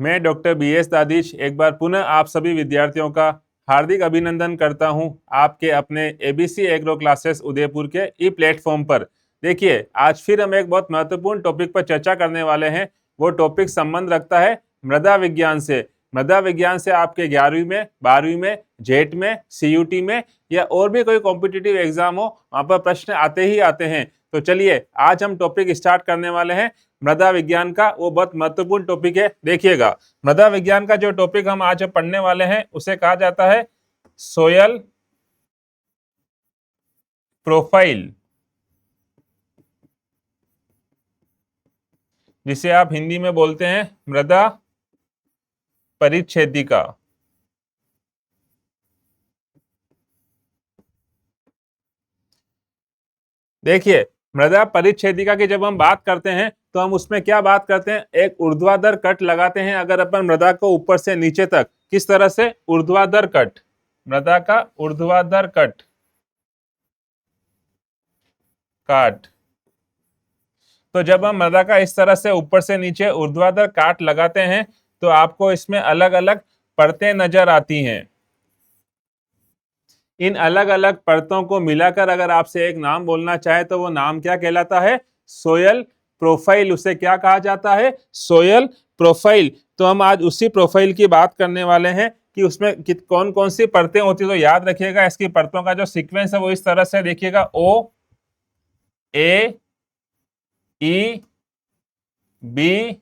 मैं doctor BS दादीश एक बार पुनः आप सभी विद्यार्थियों का हार्दिक अभिनंदन करता हूं आपके अपने ABC एग्रो क्लासेस उदयपुर के ई प्लेटफॉर्म पर। देखिए, आज फिर हम एक बहुत महत्वपूर्ण टॉपिक पर चर्चा करने वाले हैं। वो टॉपिक संबंध रखता है मृदा विज्ञान से। मृदा विज्ञान से आपके 11वीं में, 12वीं में, जेट में, CUT में या और भी कोई कॉम्पिटिटिव एग्जाम हो, वहां पर प्रश्न आते ही आते हैं। तो चलिए आज हम टॉपिक स्टार्ट करने वाले हैं मृदा विज्ञान का। वो बहुत महत्वपूर्ण टॉपिक है। देखिएगा, मृदा विज्ञान का जो टॉपिक हम आज पढ़ने वाले हैं उसे कहा जाता है सोयल प्रोफाइल, जिसे आप हिंदी में बोलते हैं मृदा परिच्छेदिका। देखिए, मृदा परिच्छेदिका की जब हम बात करते हैं तो हम उसमें क्या बात करते हैं, एक ऊर्ध्वाधर कट लगाते हैं। अगर अपन मृदा को ऊपर से नीचे तक, किस तरह से, ऊर्ध्वाधर कट, मृदा का ऊर्ध्वाधर कट काट। तो जब हम मृदा का इस तरह से ऊपर से नीचे ऊर्ध्वाधर काट लगाते हैं तो आपको इसमें अलग अलग परतें नजर आती हैं। इन अलग अलग परतों को मिलाकर अगर आपसे एक नाम बोलना चाहे तो वो नाम क्या कहलाता है, सोयल प्रोफाइल। उसे क्या कहा जाता है, सोयल प्रोफाइल। तो हम आज उसी प्रोफाइल की बात करने वाले हैं कि उसमें कौन कौन सी परतें होती है। तो याद रखिएगा, इसकी परतों का जो सीक्वेंस है वो इस तरह से देखिएगा, O A E B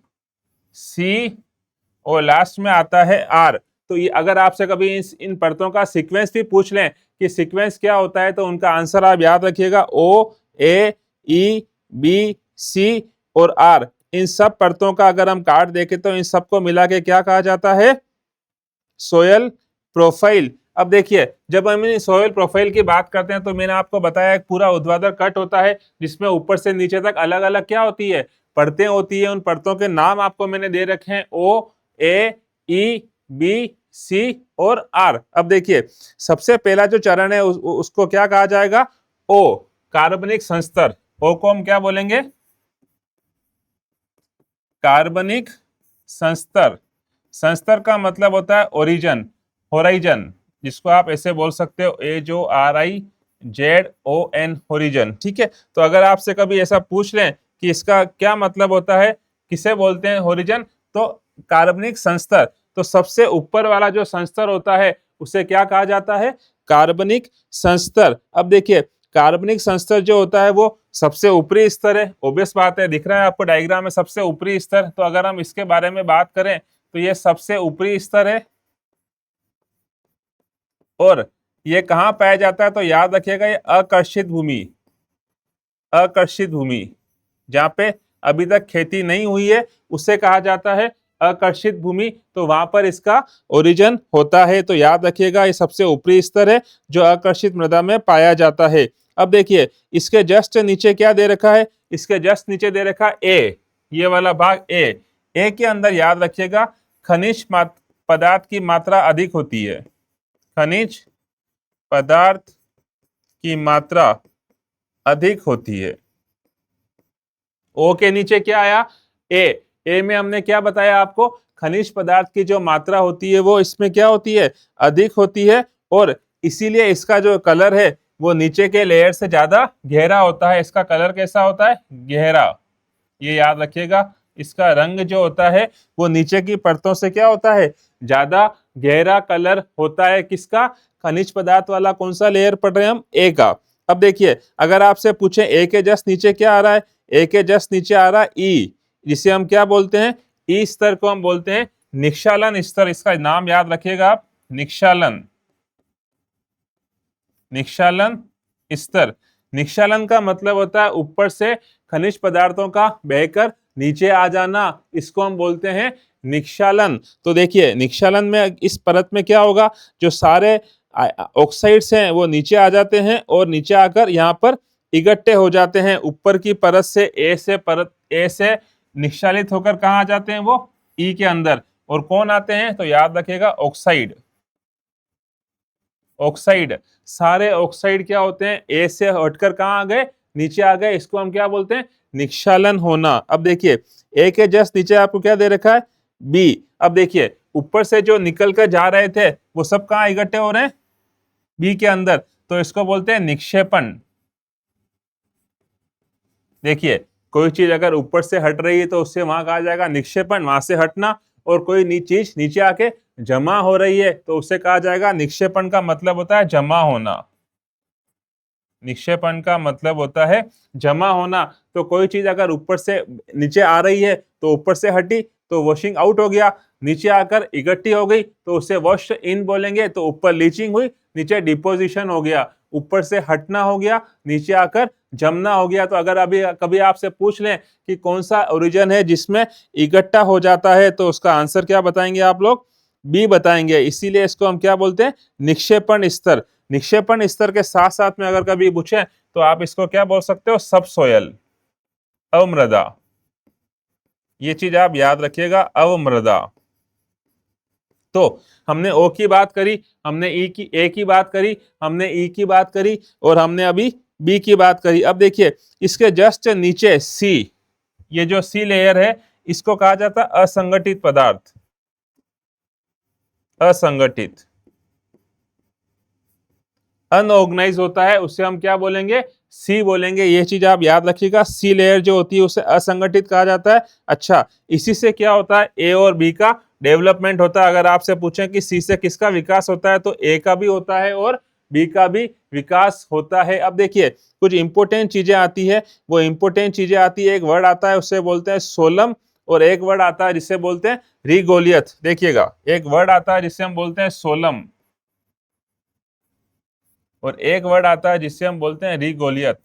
C और लास्ट में आता है R। तो ये अगर आपसे कभी इन परतों का सीक्वेंस भी पूछ लें कि सीक्वेंस क्या होता है तो उनका आंसर आप याद रखिएगा, O A E B C और R। इन सब परतों का अगर हम काट देखें तो इन सबको मिला के क्या कहा जाता है, सोयल प्रोफाइल। अब देखिए, जब हम इन सोयल प्रोफाइल की बात करते हैं तो मैंने आपको बताया एक पूरा ऊर्ध्वाधर कट होता है जिसमें ऊपर से नीचे तक अलग अलग क्या होती है, परतें होती है। उन परतों के नाम आपको मैंने दे रखे हैं, O A E B C और R। अब देखिए, सबसे पहला जो चरण है उसको क्या कहा जाएगा, O, कार्बनिक संस्तर। O को हम क्या बोलेंगे, कार्बनिक संस्तर। संस्तर का मतलब होता है ओरिजन, होराइजन, जिसको आप ऐसे बोल सकते हो HORIZON, होरिजन। ठीक है। तो अगर आपसे कभी ऐसा पूछ लें कि इसका क्या मतलब होता है, किसे बोलते हैं होरिजन, तो कार्बनिक संस्तर। तो सबसे ऊपर वाला जो संस्तर होता है उसे क्या कहा जाता है, कार्बनिक संस्तर। अब देखिए, कार्बनिक संस्तर जो होता है वो सबसे ऊपरी स्तर है। ऑब्वियस बात है, दिख रहा है आपको डायग्राम में, सबसे ऊपरी स्तर। तो अगर हम इसके बारे में बात करें तो ये सबसे ऊपरी स्तर है। और ये कहाँ पाया जाता है, तो याद रखिएगा, ये अकर्षित भूमि, अकर्षित भूमि जहाँ पे अभी तक खेती नहीं हुई है उसे कहा जाता है अकर्षित भूमि। तो वहां पर इसका ओरिजिन होता है। तो याद रखिएगा, ये सबसे ऊपरी स्तर है जो अकर्षित मृदा में पाया जाता है। अब देखिए, इसके जस्ट नीचे क्या दे रखा है, इसके जस्ट नीचे दे रखा ए, ये वाला भाग ए। ए के अंदर याद रखिएगा खनिज पदार्थ की मात्रा अधिक होती है, खनिज पदार्थ की मात्रा अधिक होती है। ओ के नीचे क्या आया, ए। ए में हमने क्या बताया आपको, खनिज पदार्थ की जो मात्रा होती है वो इसमें क्या होती है, अधिक होती है। और इसीलिए इसका जो कलर है वो नीचे के लेयर से ज्यादा गहरा होता है। इसका कलर कैसा होता है, गहरा। ये याद रखिएगा, इसका रंग जो होता है वो नीचे की परतों से क्या होता है, ज्यादा गहरा कलर होता है। किसका, खनिज पदार्थ वाला कौन सा लेयर पढ़ रहे हैं हम, ए का। अब देखिए, अगर आपसे पूछे ए के जस्ट नीचे क्या आ रहा है, ए के जस्ट नीचे आ रहा है ई, जिसे हम क्या बोलते हैं, ई स्तर को हम बोलते हैं निक्षालन स्तर। इसका नाम याद रखिएगा आप, निक्षालन, निक्षालन स्तर। निक्षालन का मतलब होता है ऊपर से खनिज पदार्थों का बहकर नीचे आ जाना, इसको हम बोलते हैं निक्षालन। तो देखिए, निक्षालन में इस परत में क्या होगा, जो सारे ऑक्साइड्स हैं वो नीचे आ जाते हैं और नीचे आकर यहाँ पर इकट्ठे हो जाते हैं। ऊपर की परत से ए से निक्षालित होकर कहाँ आ जाते हैं, वो ई के अंदर। और कौन आते हैं, तो याद रखिएगा ऑक्साइड, ऑक्साइड। सारे ऑक्साइड क्या होते हैं, ए से हटकर कहाँ आ गए, नीचे आ गए। इसको हम क्या बोलते हैं, निक्षालन होना। अब देखिए, ए के जस्ट नीचे आपको क्या दे रखा है, बी। अब देखिए ऊपर से जो निकल कर जा रहे थे वो सब कहाँ इकट्ठे हो रहे हैं, बी के अंदर, तो इसको बोलते हैं निक्षेपण। देखिए कोई चीज अगर ऊपर से हट रही है तो उससे वहां कहा जाएगा निक्षेपण, वहां से हटना, और कोई चीज नीचे आके जमा हो रही है तो उसे कहा जाएगा निक्षेपण। का मतलब होता है जमा होना, निक्षेपण का मतलब होता है जमा होना। तो कोई चीज अगर ऊपर से नीचे आ रही है तो ऊपर से हटी तो वॉशिंग आउट हो गया, नीचे आकर इकट्ठी हो गई तो उसे वॉश इन बोलेंगे, तो ऊपर लीचिंग हुई, नीचे डिपोजिशन हो गया, ऊपर से हटना हो गया, नीचे आकर जमना हो गया। तो अगर अभी कभी आपसे पूछ लें कि कौन सा ओरिजिन है जिसमें इकट्ठा हो जाता है, तो उसका आंसर क्या बताएंगे आप लोग, बी बताएंगे। इसीलिए इसको हम क्या बोलते हैं, निक्षेपण स्तर। निक्षेपण स्तर के साथ साथ में अगर कभी पूछे तो आप इसको क्या बोल सकते हो, सब सोयल, अवमृदा। ये चीज आप याद रखिएगा, अवमृदा। तो हमने ओ की बात करी, हमने ए की बात करी, हमने ई की बात करी, और हमने अभी बी की बात करी। अब देखिए इसके जस्ट नीचे सी, ये जो सी लेयर है इसको कहा जाता है असंगठित पदार्थ, असंगठित, अनऑर्गेनाइज होता है, उससे हम क्या बोलेंगे, सी बोलेंगे। ये चीज आप याद रखिएगा, सी लेयर जो होती है उसे असंगठित कहा जाता है। अच्छा, इसी से क्या होता है, ए और बी का डेवलपमेंट होता है। अगर आपसे पूछें कि सी से किसका विकास होता है तो ए का भी होता है और बी का भी विकास होता है। अब देखिए कुछ इंपॉर्टेंट चीजें आती है, वो इंपॉर्टेंट चीजें आती है, एक वर्ड आता है उससे बोलते हैं सोलम, और एक वर्ड आता है जिसे बोलते हैं रिगोलियत। देखिएगा एक वर्ड आता है जिसे हम बोलते हैं सोलम, और एक वर्ड आता है जिससे हम बोलते हैं रिगोलियत।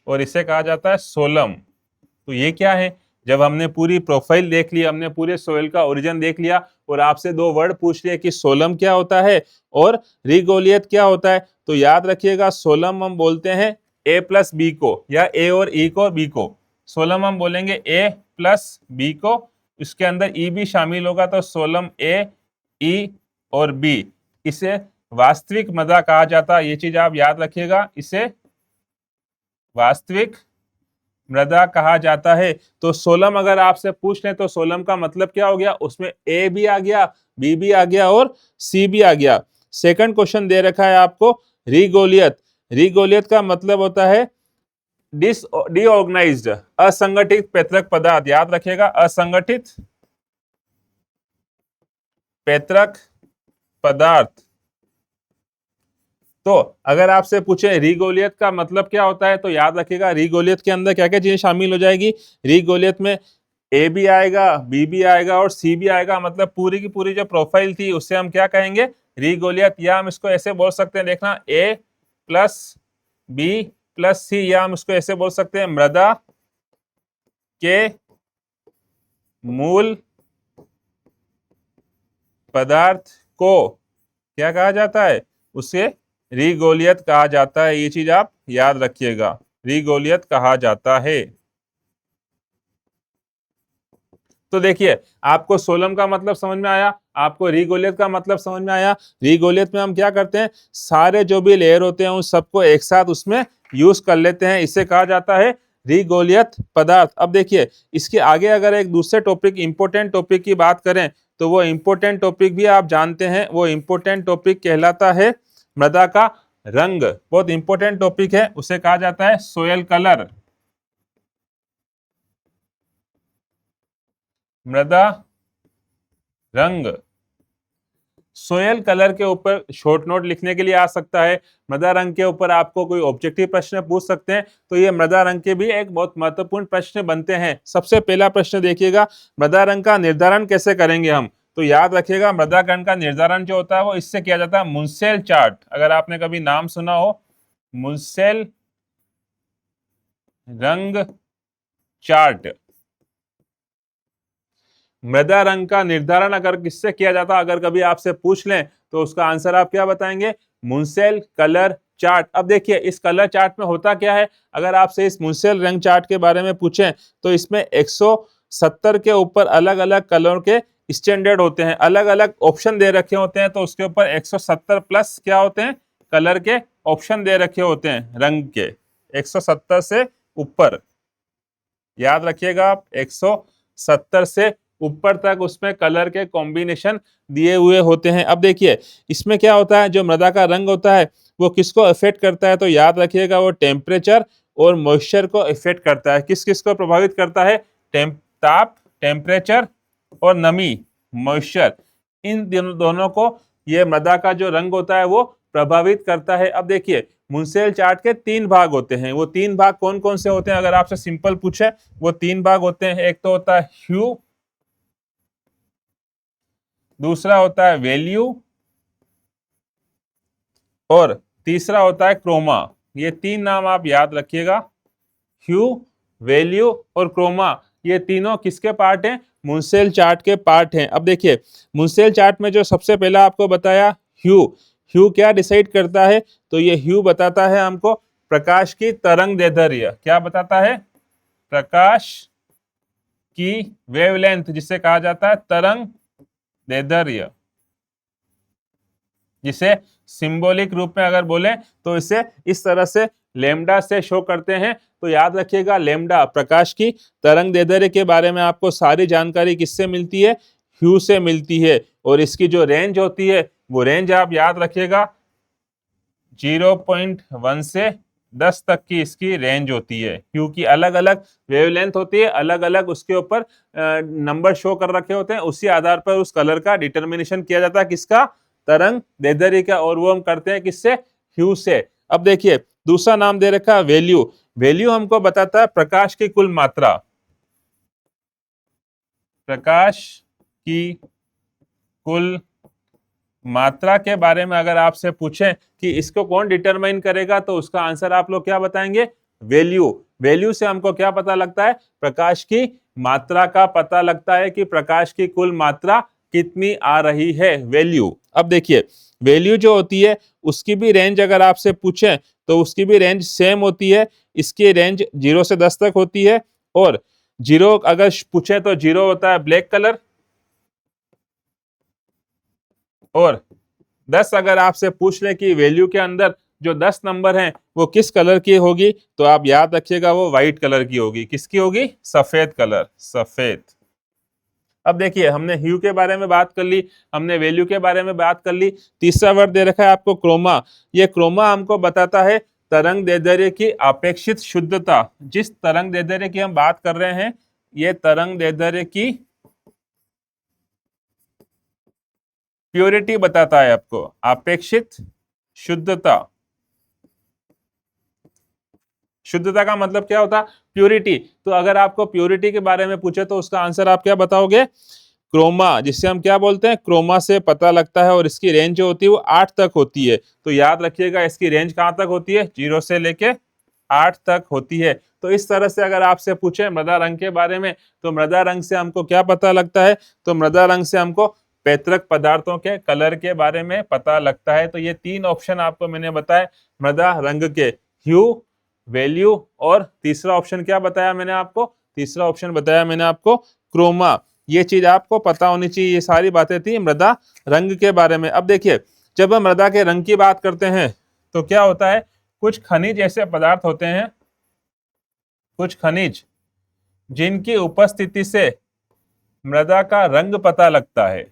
और इसे कहा जाता है सोलम। तो ये क्या है, जब हमने पूरी प्रोफाइल देख ली, हमने पूरे सोयल का ओरिजिन देख लिया, और आपसे दो वर्ड पूछ लिए कि सोलम क्या होता है और रिगोलियत क्या होता है, तो याद रखिएगा सोलम हम बोलते हैं ए प्लस बी को, या ए और ई को, बी को। सोलम हम बोलेंगे ए प्लस बी को, इसके अंदर ई भी शामिल होगा, तो सोलम ए, ई और बी। इसे वास्तविक मृदा कहा जाता है, ये चीज आप याद रखिएगा, इसे वास्तविक मृदा कहा जाता है। तो सोलम अगर आपसे पूछ लें तो सोलम का मतलब क्या हो गया, उसमें ए भी आ गया, बी भी आ गया और सी भी आ गया। सेकंड क्वेश्चन दे रखा है आपको, रिगोलियत। रिगोलियत का मतलब होता है डिसऑर्गेनाइज्ड, असंगठित पैतृक पदार्थ। याद रखिएगा, असंगठित पैतृक पदार्थ। तो अगर आपसे पूछे रिगोलियत का मतलब क्या होता है, तो याद रखिएगा रिगोलियत के अंदर क्या क्या चीजें शामिल हो जाएगी। रिगोलियत में ए भी आएगा, बी भी आएगा और सी भी आएगा, मतलब पूरी की पूरी जो प्रोफाइल थी उससे हम क्या कहेंगे, रिगोलियत। या हम इसको ऐसे बोल सकते हैं, देखना, ए प्लस बी प्लस सी, या हम इसको ऐसे बोल सकते हैं, मृदा के मूल पदार्थ को क्या कहा जाता है, उसे रिगोलियत कहा जाता है। ये चीज आप याद रखिएगा, रिगोलियत कहा जाता है। तो देखिए आपको सोलम का मतलब समझ में आया, आपको रिगोलियत का मतलब समझ में आया। रिगोलियत में हम क्या करते हैं, सारे जो भी लेयर होते हैं उन सबको एक साथ उसमें यूज कर लेते हैं, इसे कहा जाता है रिगोलियत पदार्थ। अब देखिए इसके आगे अगर एक दूसरे टॉपिक, इंपोर्टेंट टॉपिक की बात करें, तो वो इंपोर्टेंट टॉपिक भी आप जानते हैं, वो इंपोर्टेंट टॉपिक कहलाता है मृदा का रंग। बहुत इंपोर्टेंट टॉपिक है, उसे कहा जाता है सोयल कलर, मृदा रंग। सोयल कलर के ऊपर शॉर्ट नोट लिखने के लिए आ सकता है, मृदा रंग के ऊपर आपको कोई ऑब्जेक्टिव प्रश्न पूछ सकते हैं, तो ये मृदा रंग के भी एक बहुत महत्वपूर्ण प्रश्न बनते हैं। सबसे पहला प्रश्न देखिएगा, मृदा रंग का निर्धारण कैसे करेंगे हम, तो याद रखिएगा मृदा रंग का निर्धारण जो होता है वो इससे किया जाता है मुंसेल चार्ट। अगर आपने कभी नाम सुना हो, मुंसेल रंग चार्ट। मृदा रंग का निर्धारण अगर किससे किया जाता, अगर कभी आपसे पूछ लें तो उसका आंसर आप क्या बताएंगे, मुंसेल कलर चार्ट। अब देखिए इस कलर चार्ट में होता क्या है, अगर आपसे इस मुंसेल रंग चार्ट के बारे में पूछें तो इसमें 170 के ऊपर अलग अलग कलर के स्टैंडर्ड होते हैं, अलग अलग ऑप्शन दे रखे होते हैं, तो उसके ऊपर 170 प्लस क्या होते हैं, कलर के ऑप्शन दे रखे होते हैं रंग के 170 से ऊपर, याद रखिएगा आप 170 से ऊपर तक उसमें कलर के कॉम्बिनेशन दिए हुए होते हैं। अब देखिए इसमें क्या होता है, जो मृदा का रंग होता है वो किसको अफेक्ट करता है, तो याद रखिएगा वो टेम्परेचर और मॉइस्चर को इफेक्ट करता है। किस किस को प्रभावित करता है, ताप, टेम्परेचर और नमी, मॉइस्चर, इन दोनों को ये मृदा का जो रंग होता है वो प्रभावित करता है। अब देखिए मुंसेल चार्ट के 3 भाग होते हैं, वो 3 भाग कौन कौन से होते हैं, अगर आपसे सिंपल पूछे वो 3 भाग होते हैं। एक तो होता है ह्यू, दूसरा होता है वैल्यू और तीसरा होता है क्रोमा। ये 3 नाम आप याद रखिएगा, ह्यू, वैल्यू और क्रोमा, ये तीनों किसके पार्ट हैं, मुंसेल चार्ट के पार्ट हैं। अब देखिए मुंसेल चार्ट में जो सबसे पहला आपको बताया ह्यू, ह्यू क्या डिसाइड करता है, तो ये ह्यू बताता है हमको प्रकाश की तरंग दैर्ध्य। क्या बताता है, प्रकाश की वेवलेंथ, जिसे कहा जाता है तरंग दैर्ध्य, जिसे सिंबॉलिक रूप में अगर बोले तो इसे इस तरह से लैम्डा से शो करते हैं। तो याद रखिएगा लैम्डा प्रकाश की तरंग दैर्ध्य के बारे में आपको सारी जानकारी किससे मिलती है, ह्यू से मिलती है। और इसकी जो रेंज होती है वो रेंज आप याद रखिएगा 0.1 से 10 तक की इसकी रेंज होती है, क्योंकि अलग अलग वेवलेंथ होती है, अलग अलग उसके ऊपर नंबर शो कर रखे होते हैं, उसी आधार पर उस कलर का डिटर्मिनेशन किया जाता है, किसका, तरंग दैर्ध्य का, और वो हम करते हैं किससे, ह्यू से। अब देखिए दूसरा नाम दे रखा है वैल्यू, वैल्यू हमको बताता है प्रकाश की कुल मात्रा, प्रकाश की कुल मात्रा के बारे में अगर आपसे पूछें कि इसको कौन डिटरमाइन करेगा, तो उसका आंसर आप लोग क्या बताएंगे, वैल्यू। वैल्यू से हमको क्या पता लगता है, प्रकाश की मात्रा का पता लगता है कि प्रकाश की कुल मात्रा कितनी आ रही है, वैल्यू। अब देखिए वैल्यू जो होती है उसकी भी रेंज अगर आपसे पूछें तो उसकी भी रेंज सेम होती है, इसकी रेंज 0 से 10 तक होती है। और 0 अगर पूछे तो 0 होता है ब्लैक कलर, और 10 अगर आपसे पूछ ले कि वैल्यू के अंदर जो 10 नंबर हैं वो किस कलर की होगी, तो आप याद रखिएगा वो व्हाइट कलर की होगी। किसकी होगी, सफेद कलर, सफेद। अब देखिए हमने ह्यू के बारे में बात कर ली, हमने वैल्यू के बारे में बात कर ली। तीसरा वर्ड दे रखा है आपको क्रोमा। ये क्रोमा हमको बताता है तरंग दैर्ध्य की अपेक्षित शुद्धता। जिस तरंग दैर्ध्य की हम बात कर रहे हैं, ये तरंग दैर्ध्य की प्योरिटी बताता है आपको, अपेक्षित शुद्धता। शुद्धता का मतलब क्या होता है, प्योरिटी। तो अगर आपको प्योरिटी के बारे में पूछे तो उसका आंसर आप क्या बताओगे, क्रोमा, जिससे हम क्या बोलते हैं, क्रोमा से पता लगता है। और इसकी रेंज जो होती है वो 8 तक होती है। तो याद रखिएगा इसकी रेंज कहाँ तक होती है, 0 से लेके 8 तक होती है। तो इस तरह से अगर आपसे पूछे मृदा रंग के बारे में, तो मृदा रंग से हमको क्या पता लगता है, तो मृदा रंग से हमको पैतृक पदार्थों के कलर के बारे में पता लगता है। तो ये 3 ऑप्शन आपको मैंने बताए मृदा रंग के, ह्यू, वैल्यू और तीसरा ऑप्शन क्या बताया मैंने आपको, तीसरा ऑप्शन बताया मैंने आपको क्रोमा। ये चीज आपको पता होनी चाहिए। ये सारी बातें थी मृदा रंग के बारे में। अब देखिए जब हम मृदा के रंग की बात करते हैं तो क्या होता है, कुछ खनिज ऐसे पदार्थ होते हैं, कुछ खनिज जिनकी उपस्थिति से मृदा का रंग पता लगता है।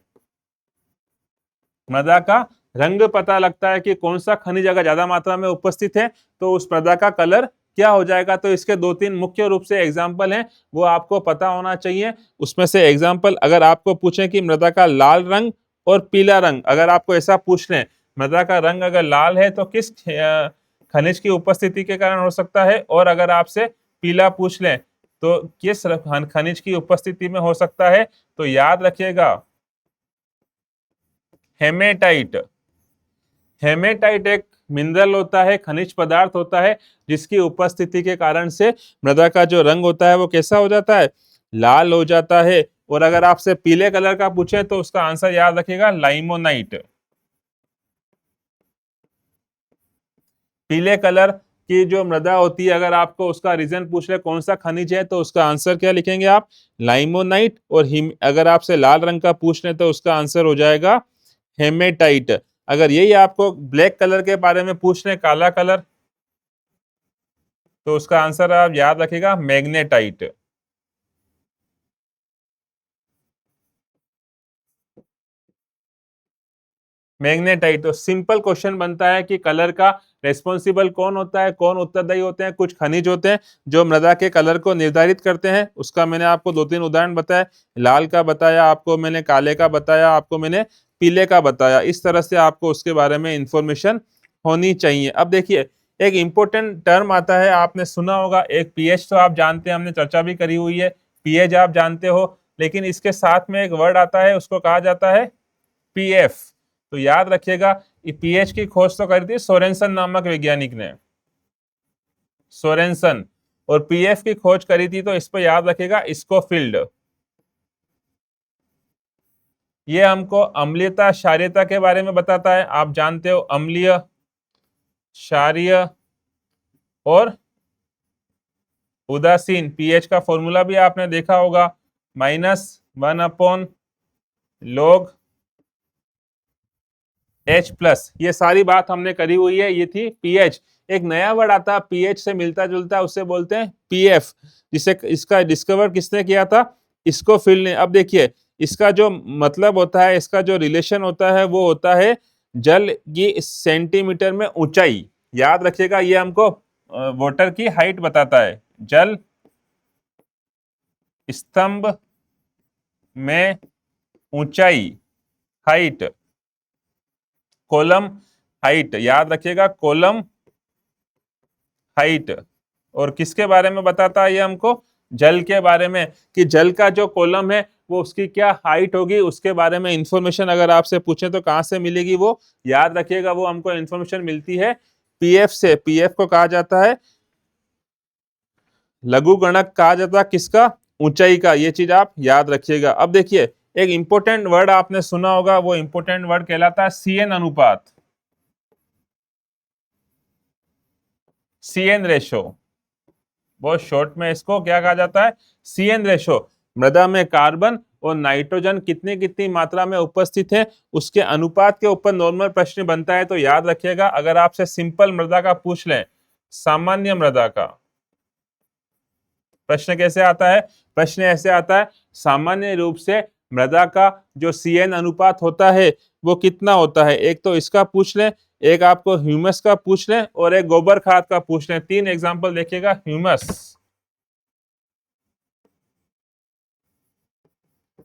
मृदा का रंग पता लगता है कि कौन सा खनिज अगर ज्यादा मात्रा में उपस्थित है तो उस मृदा का कलर क्या हो जाएगा। तो इसके 2-3 मुख्य रूप से एग्जाम्पल हैं, वो आपको पता होना चाहिए। उसमें से एग्जाम्पल अगर आपको पूछें कि मृदा का लाल रंग और पीला रंग, अगर आपको ऐसा पूछ लें मृदा का रंग अगर लाल है तो किस खनिज की उपस्थिति के कारण हो सकता है, और अगर आपसे पीला पूछ लें तो किस खनिज की उपस्थिति में हो सकता है, तो याद रखिएगा हेमेटाइट। हेमेटाइट एक मिनरल होता है, खनिज पदार्थ होता है, जिसकी उपस्थिति के कारण से मृदा का जो रंग होता है वो कैसा हो जाता है, लाल हो जाता है। और अगर आपसे पीले कलर का पूछे तो उसका आंसर याद रखिएगा लाइमोनाइट। पीले कलर की जो मृदा होती है, अगर आपको उसका रीजन पूछ ले कौन सा खनिज है, तो उसका आंसर क्या लिखेंगे आप, लाइमोनाइट। और अगर आपसे लाल रंग का पूछ ले तो उसका आंसर हो जाएगा हेमेटाइट। अगर यही आपको ब्लैक कलर के बारे में पूछ लें, काला कलर, तो उसका आंसर आप याद रखिएगा मैग्नेटाइट। मैग्नेटाइट। तो सिंपल क्वेश्चन बनता है कि कलर का रेस्पॉन्सिबल कौन होता है, कौन उत्तरदायी होते हैं। कुछ खनिज होते हैं जो मृदा के कलर को निर्धारित करते हैं, उसका मैंने आपको 2-3 उदाहरण बताया। लाल का बताया आपको मैंने, काले का बताया आपको मैंने, पीले का बताया। इस तरह से आपको उसके बारे में इंफॉर्मेशन होनी चाहिए। अब देखिए एक इंपॉर्टेंट टर्म आता है, आपने सुना होगा, एक पीएच तो आप जानते हैं, हमने चर्चा भी करी हुई है, पीएच आप जानते हो, लेकिन इसके साथ में एक वर्ड आता है, उसको कहा जाता है पीएफ। तो याद रखिएगा, पीएच की खोज तो करी थी सोरेनसन नामक वैज्ञानिक ने, सोरेनसन। और पीएफ की खोज करी थी, तो इस पर याद रखिएगा स्कोफिल्ड। ये हमको अम्लीयता क्षारीयता के बारे में बताता है। आप जानते हो अम्लीय, क्षारीय और उदासीन। पीएच का फॉर्मूला भी आपने देखा होगा, -1/log H+। ये सारी बात हमने करी हुई है, ये थी पीएच। एक नया वर्ड आता है पीएच से मिलता जुलता, उसे बोलते हैं पीएफ, जिसे इसका डिस्कवर किसने किया था, स्कोफिल्ड ने। अब देखिए इसका जो मतलब होता है, इसका जो रिलेशन होता है, वो होता है जल की सेंटीमीटर में ऊंचाई। याद रखिएगा, ये हमको वाटर की हाइट बताता है। जल स्तंभ में ऊंचाई, हाइट, कॉलम हाइट, याद रखिएगा कॉलम हाइट। और किसके बारे में बताता है ये हमको, जल के बारे में, कि जल का जो कॉलम है वो उसकी क्या हाइट होगी, उसके बारे में इंफॉर्मेशन अगर आपसे पूछे तो कहां से मिलेगी, वो याद रखिएगा, वो हमको इंफॉर्मेशन मिलती है पीएफ से। पीएफ को कहा जाता है लघु गणक, कहा जाता है किसका, ऊंचाई का। ये चीज आप याद रखिएगा। अब देखिए एक इंपॉर्टेंट वर्ड आपने सुना होगा, वो इंपॉर्टेंट वर्ड कहलाता है सीएन अनुपात, सीएन रेशो। बहुत शॉर्ट में इसको क्या कहा जाता है, सीएन रेशो। मृदा में कार्बन और नाइट्रोजन कितनी कितनी मात्रा में उपस्थित है, उसके अनुपात के ऊपर नॉर्मल प्रश्न बनता है। तो याद रखिएगा, अगर आपसे सिंपल मृदा का पूछ लें, सामान्य मृदा का प्रश्न कैसे आता है, प्रश्न ऐसे आता है, सामान्य रूप से मृदा का जो सीएन अनुपात होता है वो कितना होता है। एक तो इसका पूछ लें, एक आपको ह्यूमस का पूछ लें, और एक गोबर खाद का पूछ लें। 3 एग्जांपल देखिएगा, ह्यूमस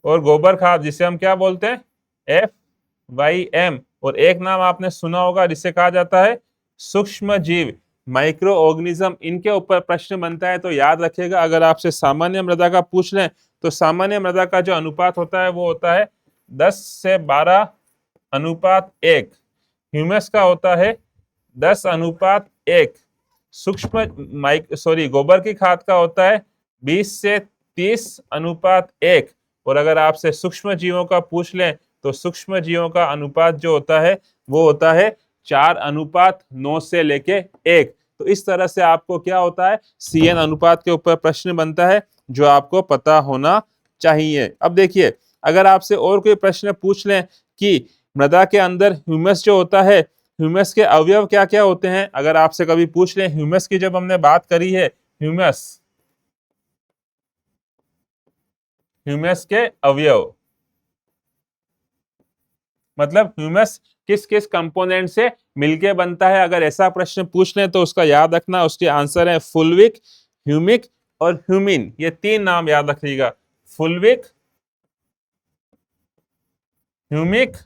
और गोबर खाद, जिसे हम क्या बोलते हैं, FYM। और एक नाम आपने सुना होगा जिसे कहा जाता है सूक्ष्म जीव, माइक्रो ऑर्गेनिज्म। इनके ऊपर प्रश्न बनता है। तो याद रखिएगा, अगर आपसे सामान्य मृदा का पूछ लें, तो सामान्य मृदा का जो अनुपात होता है वो होता है 10:12:1। ह्यूमस का होता है 10:1। गोबर की खाद का होता है 20:30:1। और अगर आपसे सूक्ष्म जीवों का पूछ लें, तो सूक्ष्म जीवों का अनुपात जो होता है वो होता है 4:9 से लेके 1। तो इस तरह से आपको क्या होता है, सीएन अनुपात के ऊपर प्रश्न बनता है, जो आपको पता होना चाहिए। अब देखिए, अगर आपसे और कोई प्रश्न पूछ लें कि मृदा के अंदर ह्यूमस जो होता है, ह्यूमस के अवयव क्या क्या होते हैं, अगर आपसे कभी पूछ लें, ह्यूमस की जब हमने बात करी है, ह्यूमस, ह्यूमस के अवयव मतलब ह्यूमस किस किस कंपोनेंट से मिलके बनता है, अगर ऐसा प्रश्न पूछ लें तो उसका याद रखना, उसके आंसर है फुल्विक, ह्यूमिक और ह्यूमिन। ये 3 नाम याद रखिएगा, फुल्विक, ह्यूमिक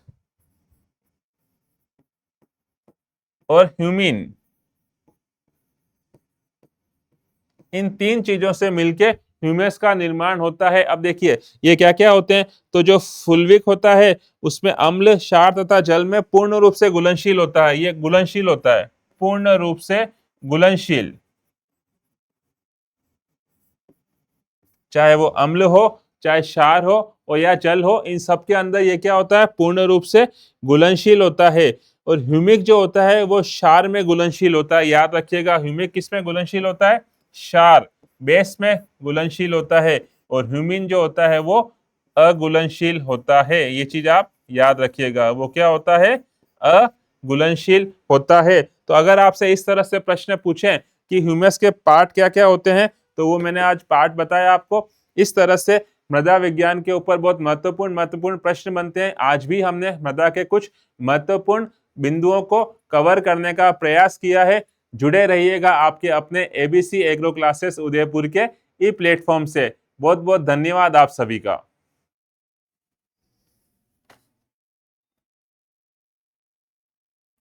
और ह्यूमिन। इन 3 चीजों से मिलके ह्यूमस का निर्माण होता है। अब देखिए ये क्या क्या होते हैं, तो जो फुल्विक होता है उसमें अम्ल, क्षार तथा जल में पूर्ण रूप से घुलनशील होता है। ये घुलनशील होता है, पूर्ण रूप से घुलनशील, चाहे वो अम्ल हो, चाहे क्षार हो और या जल हो, इन सब के अंदर ये क्या होता है, पूर्ण रूप से घुलनशील होता है। और ह्यूमिक जो होता है वो क्षार में घुलनशील होता है। याद रखिएगा, ह्यूमिक किस में घुलनशील होता है, क्षार, बेस में घुलनशील होता है। और ह्यूमिन जो होता है वो अघुलनशील होता है। ये चीज आप याद रखिएगा, वो क्या होता है, अघुलनशील होता है। तो अगर आपसे इस तरह से प्रश्न पूछें कि ह्यूमस के पार्ट क्या क्या होते हैं, तो वो मैंने आज पार्ट बताया आपको। इस तरह से मृदा विज्ञान के ऊपर बहुत महत्वपूर्ण प्रश्न बनते हैं। आज भी हमने मृदा के कुछ महत्वपूर्ण बिंदुओं को कवर करने का प्रयास किया है। जुड़े रहिएगा आपके अपने ABC एग्रो क्लासेस उदयपुर के ई प्लेटफॉर्म से। बहुत बहुत धन्यवाद आप सभी का।